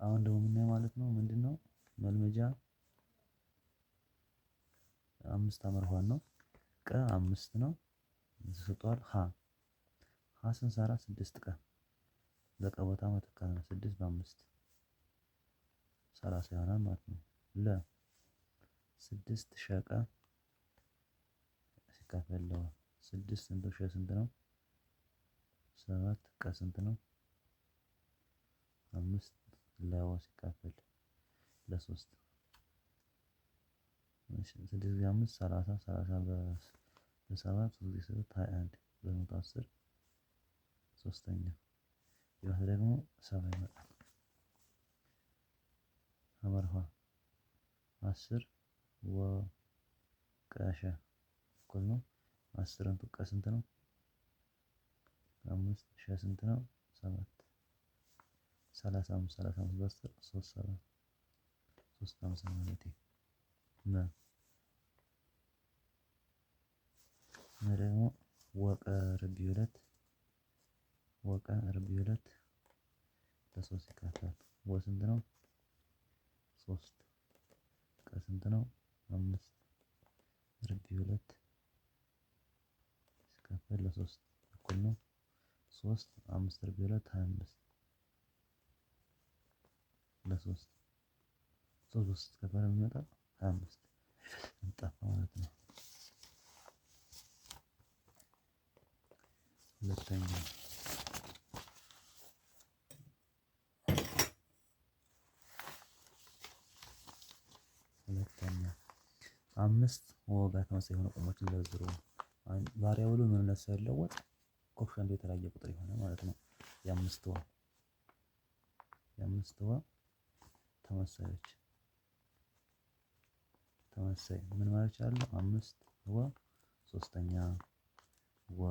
አሁን ደግሞ የምናየው ማለት ነው ምንድነው መልመጃ 5 አመርኋን ነው። ቀ 5 ነው ተሰጥቷል። ሀ ስንሰራ 6 ቀ በቀ ቦታ መተካት ነው። 6 በ5 30 ይሆናል ማለት ነው። ለ 6 ሸቀ ሲካፈል ለ 6 ስንት ሸ ስንት ነው? 7 ቀ ስንት ነው? 5 ለወ ሲካፈል ለ3 6 ጊዜ 5 30 በ7 3 ጊዜ 7 21 በመቶ 10 ሶስተኛ ይህ ደግሞ 7 ይመጣል። አመርኋ 10 ወ ቀሸ እኩል ነው 10 እንቱ ቀ ስንት ነው? 5 ሸ ስንት ነው? 7 35 በ10 3 7 3 50 ማለቴ መ ደግሞ ወቀ ርቢ 2 ወቀ ርቢ 2 ለ3 ሲካፈል ወ ስንት ነው? 3 ቀ ስንት ነው? 5 ርቢ 2 ሲካፈል ለ3 እኩል ነው 3 5 ርቢ 2 25 ለ3 3 ውስጥ ሲካፈል የሚመጣ 25 እንጠፋ ማለት ነው። ሁለተኛ 5 ወ ጋር ተመሳሳይ የሆኑ ቁጥሮችን ዘርዝሩ። ቫሪያብሉ ምንነት ሳይለወጥ ኮፍሻንቱ የተለያየ ቁጥር ይሆናል ማለት ነው። የአምስት ወ ተመሳሳዮች ተመሳሳይ ምን ማለት ይችላል? 5 ወ ሶስተኛ ወ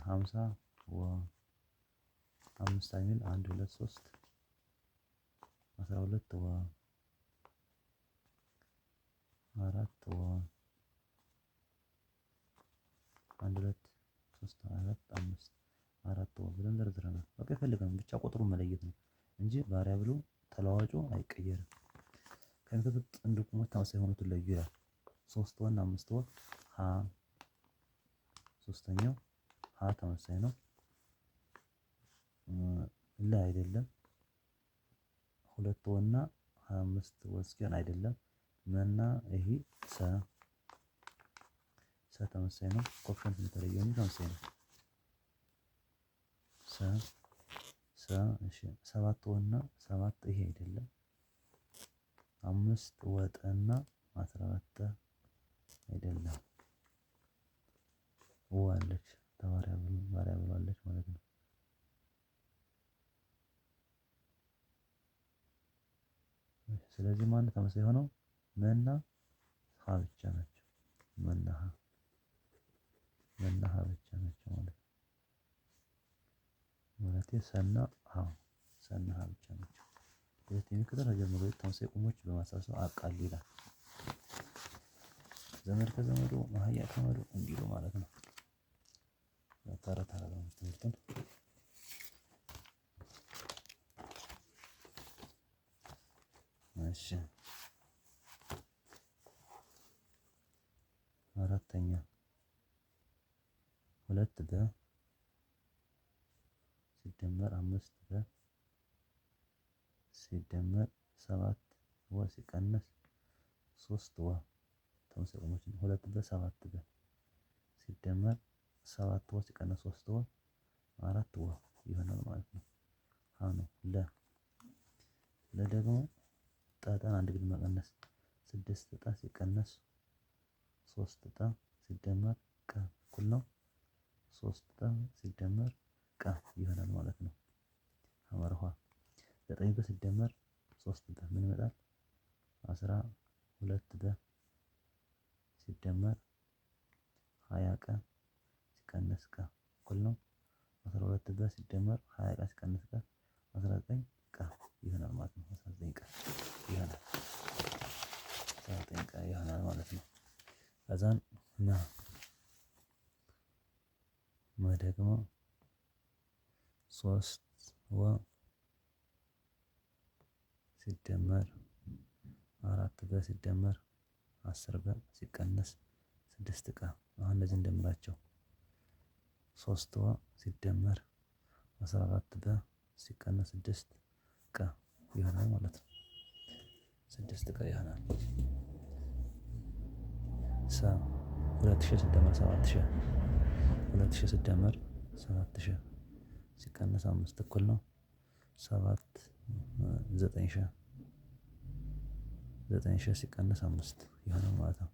50 ወ 5 ሚል 1 2 3 12 ወ 4 ወ 1 2 3 4 5 4 ወ ብለን ዘርዝረናል። በቃ የፈለግነው ብቻ ቁጥሩን መለየት ነው እንጂ ቫሪያብሉ ተለዋዋጩ አይቀየርም። ከሚከተሉት ጥንድ ቁሞች ተመሳሳይ የሆኑትን ለዩ ይላል። 3 ወ እና 5 ወ ሀ ሶስተኛው ሀ ተመሳሳይ ነው። ለ አይደለም 2 ወ እና 25 ወ እስኪሆን አይደለም። መና ይሄ ሰ ተመሳሳይ ነው። ኮፍሸንት የተለየው እንጂ ተመሳሳይ ነው። እሺ 7 ወ እና 7 ይሄ አይደለም። 5 ወጠ እና 14 አይደለም። ወ አለች ቫሪያብሉ አለች ማለት ነው። ስለዚህ ማን ተመሳሳይ ሆነው መና ሀ ብቻ ናቸው። መና ሀ ብቻ ናቸው ማለት ሰና ሀ ብቻ ናቸው። ሁለተኛ ክፍል ጀምሮ ተመሳሳይ ቁሞች በማሳሰብ አቃል ይላል። ዘመድ ከዘመዱ አህያ ከአመዱ እንዲሉ ማለት ነው። ተረት አይደለም ትምህርቱን እሺ አራተኛ 2 በ ሲደመር 5 በ ሲደመር 7 ወ ሲቀነስ 3 ወ ተመሳሳይ ቁሞች 2 በ 7 በ ሲደመር 7 ወ ሲቀነስ 3 ወ 4 ወ ይሆናል ማለት ነው። ሀ ነው። ለ ደግሞ ጠጠን አንድ ግድ መቀነስ 6 ጠ ሲቀነስ 3 ጠ ሲደመር ቀ እኩል ነው 3 ጠ ሲደመር ቀ ይሆናል ማለት ነው። አመርኋ 9 በ ሲደመር 3 በ ምን ይመጣል? 12 በ ሲደመር 20 ቀ ሲቀነስ ቀ እኩል ነው 12 በ ሲደመር 20 ቀ ሲቀነስ ቀ 19 ቀ ይሆናል ማለት ነው። 19 ቀ ይሆናል 19 ቀ ይሆናል ማለት ነው። ከዛን መ ደግሞ 3 ወ ሲደመር 4 በ ሲደመር 10 በ ሲቀነስ 6 ቀ። አሁን እነዚህ እንደምላቸው 3 ወ ሲደመር 14 በ ሲቀነስ 6 ቀ ይሆናል ማለት ነው። 6 ቀ ይሆናል። 2000 ሲደመር 7000 2000 ሲደመር 7000 ሲቀነስ 5 እኩል ነው 7 9000 9000 ሲቀነስ 5 ይሆናል ማለት ነው።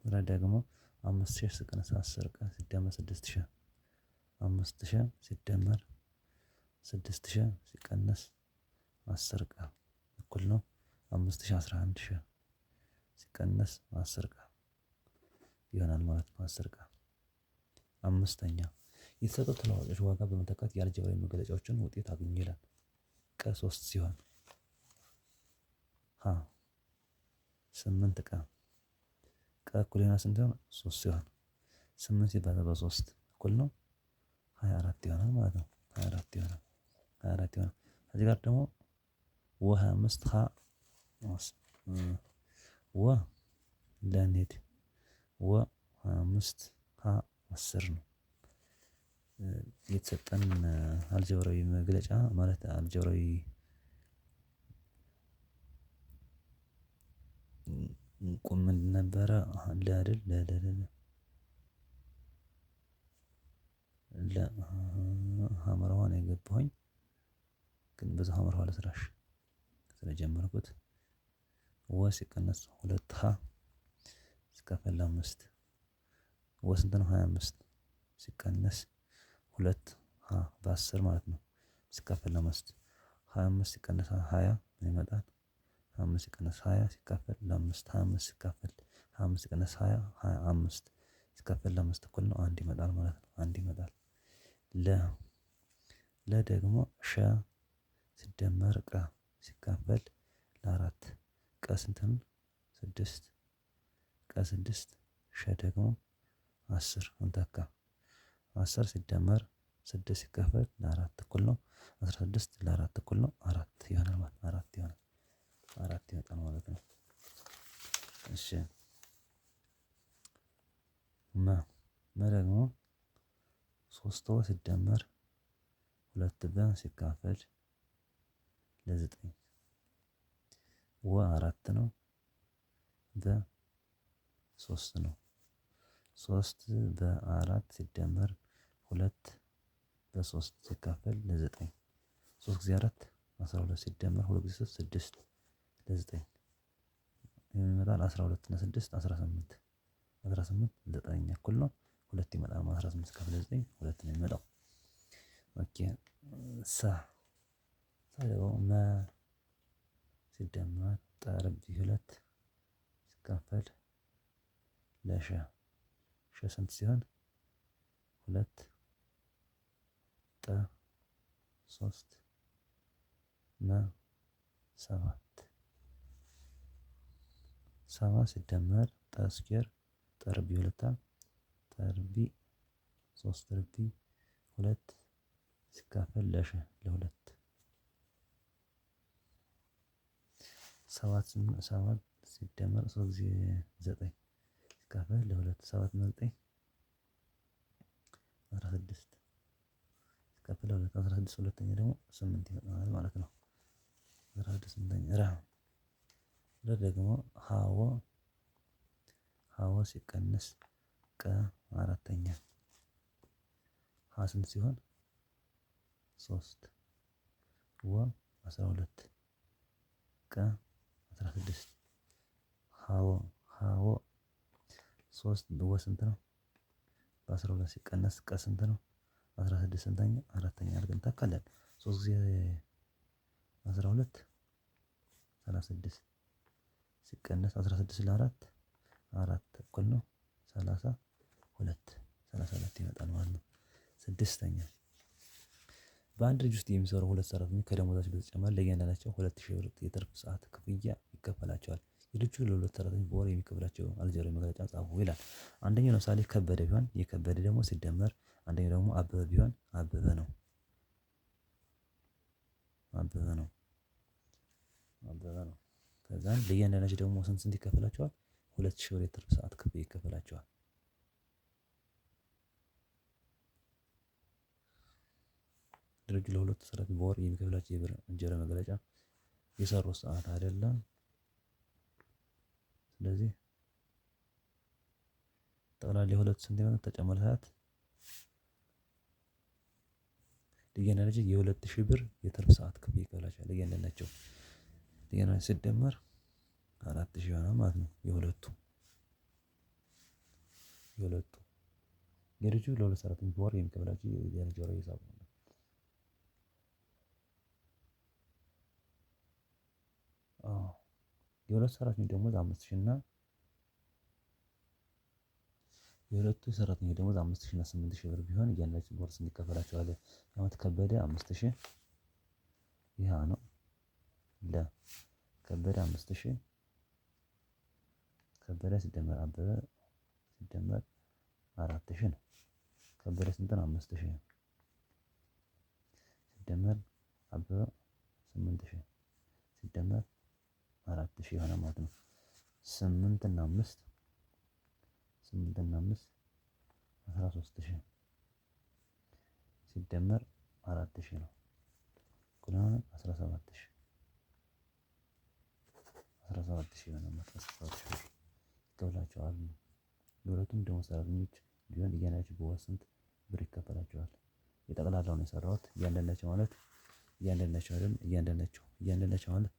ረ ደግሞ 5000 ሲቀነስ 10 ቀ ሲደመር 6000 5000 ሲደመር 6000 ሲቀነስ 10 ቀ እኩል ነው 5000 11000 ሲቀነስ 10 ቀ ይሆናል ማለት ነው። 10 ቀ። አምስተኛ የተሰጠው ተለዋዋጮች ዋጋ በመተካት የአልጀብራዊ መገለጫዎችን ውጤት አግኙ ይላል። ቀ 3 ሲሆን ሀ 8 ቀ ቀ እኩል ይሆናል ስንት ሲሆን 3 ሲሆን 8 ሲባዛ በ3 እኩል ነው 24 ይሆናል ማለት ነው። 24 ይሆናል 24 ይሆናል። ከዚህ ጋር ደግሞ ወ 25 ሀ ወ ለኔድ ወ 25 ሀ 10 ነው። የተሰጠን አልጀብራዊ መግለጫ ማለት አልጀብራዊ ቁም ምንድን ነበረ? ለ አይደል ሐመርኋ ነው የገባሁኝ ግን በዛ ሐመርኋ ልስራሽ ስለጀመርኩት ወ ሲቀነስ 2 ሀ ሲካፈል 5 ወ ስንት ነው? 25 ሲቀነስ 2 ሀ በ10 ማለት ነው ሲካፈል 5 25 ሲቀነስ 20 ምን ይመጣል? 25 ሲቀነስ 20 ሲካፈል 5 25 ሲካፈል 25 ሲቀነስ 20 25 ሲካፈል 5 እኩል ነው 1 ይመጣል ማለት ነው። 1 ይመጣል። ለ ደግሞ ሸ ሲደመር ቀ ሲካፈል ለ4 ቀ ስንት ነው? 6 ቀ 6 ሸ ደግሞ 10 እንተካ 10 ሲደመር 6 ሲካፈል ለ4 እኩል ነው 16 ለ4 እኩል ነው 4 ይሆናል ማለት ነው። 4 ይሆናል 4 ይመጣል ማለት ነው። እሺ መ ደግሞ 3 ወ ሲደመር 2 በ ሲካፈል ለ9 ወ 4 ነው በ 3 ነው 3 በ4 ሲደመር 2 በ3 ሲካፈል ለ9 3 ጊዜ 4 12 ሲደመር 2 ጊዜ 3 6 ለ9 ይመጣል 12 እና 6 18 18 9 እኩል ነው 2 ይመጣል 18 ሲካፈል ለ9 2 ነው የሚመጣው። ኦኬ ሰ ደግሞ መ ሲደመር ጠርብ 2 ሲካፈል ለሸ ሸ ስንት ሲሆን 2 ጠ 3 መ 7 7 ሲደመር ጠ ስኩዌር ጠርቢ 2 ጠርቢ 3 ጠርቢ 2 ሲካፈል ለሸ ለ2 7 ሲደመር 3 ጊዜ 9 ሲካፈል ለ2 7 እና 9 16 ሲካፈል ለ2 16 ሁለተኛ ደግሞ 8 ይመጣል ማለት ነው። 16 ስምንተኛ ረ ደግሞ ሀወ ሲቀነስ ቀ አራተኛ ሀ ስንት ሲሆን 3 ወ 12 ቀ 16 ሀወ 3 ወ ስንት ነው? በ12 ሲቀነስ ቀ ስንት ነው? 16 ስንተኛ አራተኛ አድርገን እንተካለን 3 ጊዜ 12 36 ሲቀነስ 16 ለ4 4 እኩል ነው 32 ይመጣል ማለት ነው። ስድስተኛ በአንድ ድርጅት ውስጥ የሚሰሩ 2 ሰራተኞች ከደሞዛቸው በተጨማሪ ለእያንዳንዳቸው 2000 ብር የትርፍ ሰዓት ክፍያ ይከፈላቸዋል። የድርጅቱ ለ2 ሰራተኞች በወር የሚከፍላቸው አልጀብራዊ መግለጫ ጻፉ ይላል። አንደኛው ለምሳሌ ከበደ ቢሆን የከበደ ደግሞ ሲደመር አንደኛው ደግሞ አበበ ቢሆን አበበ ነው አበበ ነው። ከዛ ለእያንዳንዳቸው ደግሞ ስንት ስንት ይከፈላቸዋል? 2000 ብር የትርፍ ሰዓት ክፍያ ይከፈላቸዋል። ድርጅቱ ለሁለቱ ሰራተኞች በወር የሚከፍላቸው የብር እንጀራ መግለጫ የሰሩት ሰዓት አይደለም። ስለዚህ ጠቅላላ የሁለቱ ስንት ይሆናል? ተጨማሪ ሰዓት ለእያንዳንዳቸው የ2000 ብር የትርፍ ሰዓት ክፍያ ይከፈላቸዋል። ለእያንዳንዳቸው ሲደመር 4000 ይሆናል ማለት ነው። የሁለቱ የድርጅቱ ለሁለት ሰራተኞች በወር የሚከፍላቸው የእንጀራ ሂሳብ ነው። የሁለት ሰራተኞች ደሞዝ 5000 እና የሁለቱ ሰራተኞች ደሞዝ 5000 እና 8000 ብር ቢሆን እያንዳንዳቸው በወር ስንት ይከፈላቸዋል? አመት ከበደ 5000 ይሄ ነው። ለከበደ 5000 ከበደ ሲደመር አበበ ሲደመር 4000 ነው። ከበደ ስንት ነው? 5000 ሲደመር አበበ 8000 ሲደመር 4000 ይሆናል ማለት ነው። 8 እና 5 13000 ሲደመር 4000 ነው። እኩል ይሆናል 17000 ይሆናል ማለት ነው። 17000 ብር ይከፍላቸዋል። የሁለቱም ደሞዝ ሰራተኞች ቢሆን እያንዳንዳቸው በወር ስንት ብር ይከፈላቸዋል? የጠቅላላውን የሰራሁት እያንዳንዳቸው ማለት እያንዳንዳቸው አይደል? እያንዳንዳቸው ማለት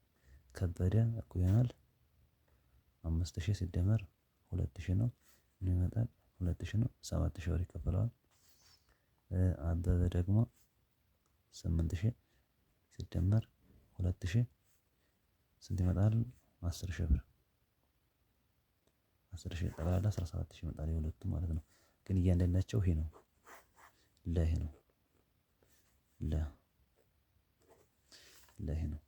ከበደ እኩል ይሆናል 5000 ሲደመር 2000 ነው። ምን ይመጣል? 2000 ነው። 7000 ብር ይከፈለዋል። አበበ ደግሞ 8000 ሲደመር 2000 ስንት ይመጣል? 10000 ብር 10000 ጠቅላላ 17000 ይመጣል የሁለቱም ማለት ነው። ግን እያንዳንዳቸው ይሄ ነው ይሄ ነው